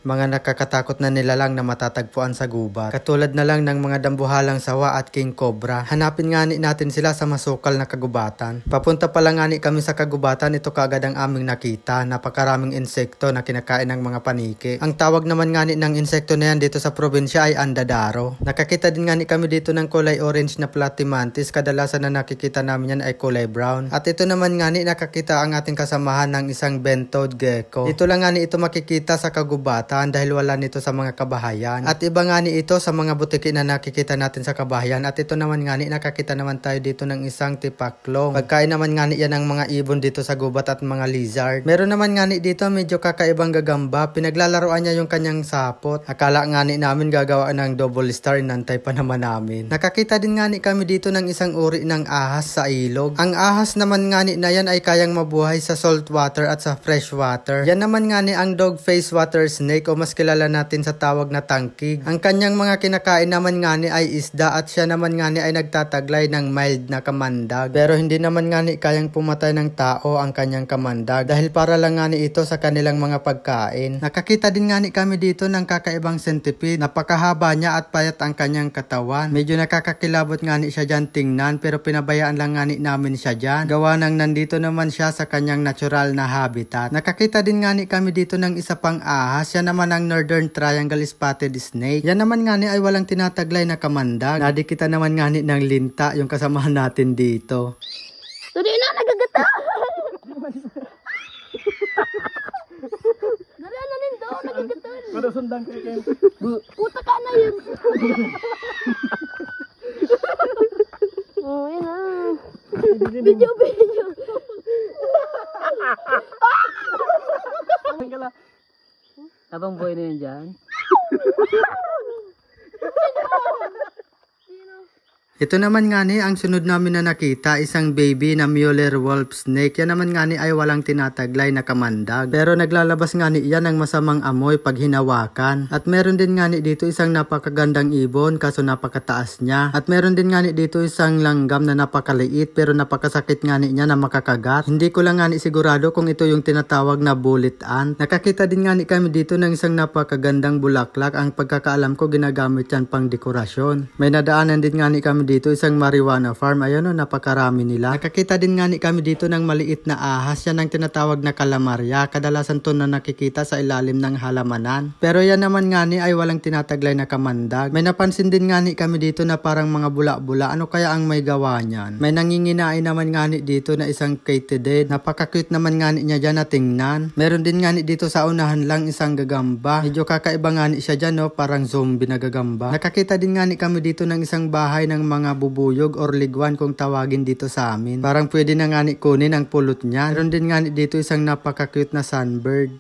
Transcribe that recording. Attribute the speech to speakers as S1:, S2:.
S1: Mga nakakatakot na nilalang na matatagpuan sa gubat. Katulad na lang ng mga dambuhalang sawa at king cobra. Hanapin nga natin sila sa masukal na kagubatan. Papunta pa lang nga kami sa kagubatan, ito kaagad ang aming nakita. Napakaraming insekto na kinakain ng mga paniki. Ang tawag naman nga ng insekto na yan dito sa probinsya ay andadaro. Nakakita din nga kami dito ng kulay orange na platymantis. Kadalasan na nakikita namin yan ay kulay brown. At ito naman nga nakakita ang ating kasamahan ng isang bent-toed gecko. Dito lang nga ito makikita sa kagubatan dahil wala nito sa mga kabahayan. At iba nga ito sa mga butiki na nakikita natin sa kabahayan. At ito naman nga nakakita naman tayo dito ng isang tipaklong. Pagkain naman nga yan ng mga ibon dito sa gubat at mga lizard. Meron naman nga dito medyo kakaibang gagamba. Pinaglalaroan niya yung kanyang sapot. Akala nga namin gagawa ng double star, inantay pa naman namin. Nakakita din nga kami dito ng isang uri ng ahas sa ilog. Ang ahas naman nga na yan ay kayang mabuhay sa salt water at sa fresh water. Yan naman nga ang dog face water snake o mas kilala natin sa tawag na tangkig. Ang kanyang mga kinakain naman nga ay isda at siya naman nga ay nagtataglay ng mild na kamandag. Pero hindi naman nga kayang pumatay ng tao ang kanyang kamandag dahil para lang nga ito sa kanilang mga pagkain. Nakakita din nga kami dito ng kakaibang centipede. Napakahaba niya at payat ang kanyang katawan. Medyo nakakakilabot nga siya dyan tingnan pero pinabayaan lang nga namin siya dyan. Gawa ng nandito naman siya sa kanyang natural na habitat. Nakakita din nga kami dito ng isa pang ahas. Siya naman ang Northern Triangle Spotted Snake. Yan naman nga ay walang tinataglay na kamandag. Nadikita naman nga ng linta yung kasamahan natin dito.
S2: Dali na, nagagata! Dali na rin daw, nagagata.
S3: Pero sundan ko kayo.
S2: Puta ka na yun. Oh, yun na. Video.
S3: Habang buhay na yun dyan.
S1: Ito naman nga ang sunod namin na nakita, isang baby na Mueller wolf snake. Yan naman nga ay walang tinataglay na kamandag. Pero naglalabas nga yan ng masamang amoy pag hinawakan. At meron din nga dito isang napakagandang ibon kaso napakataas niya. At meron din nga dito isang langgam na napakaliit pero napakasakit nga niya na makakagat. Hindi ko lang nga sigurado kung ito yung tinatawag na bullet ant. Nakakita din nga kami dito ng isang napakagandang bulaklak. Ang pagkakaalam ko ginagamit yan pang dekorasyon. May nadaanan din nga kami dito isang marijuana farm. Ayun napakarami nila. Nakakita din nga kami dito ng maliit na ahas. Yan ang tinatawag na kalamarya. Kadalasan to na nakikita sa ilalim ng halamanan. Pero yan naman nga ay walang tinataglay na kamandag. May napansin din nga kami dito na parang mga bula-bula. Ano kaya ang may gawa niyan? May nanginginain naman nga dito na isang katydid. Napaka-cute naman nga niya dyan na tingnan. Meron din nga dito sa unahan lang isang gagamba. Medyo kakaiba nga siya dyan parang zombie na gagamba. Nakakita din nga kami dito ng isang bahay ng mga bubuyog or ligwan kung tawagin dito sa amin. Parang pwede na nga kunin ang pulot niya. Meron din nga dito isang napaka-cute na sunbird.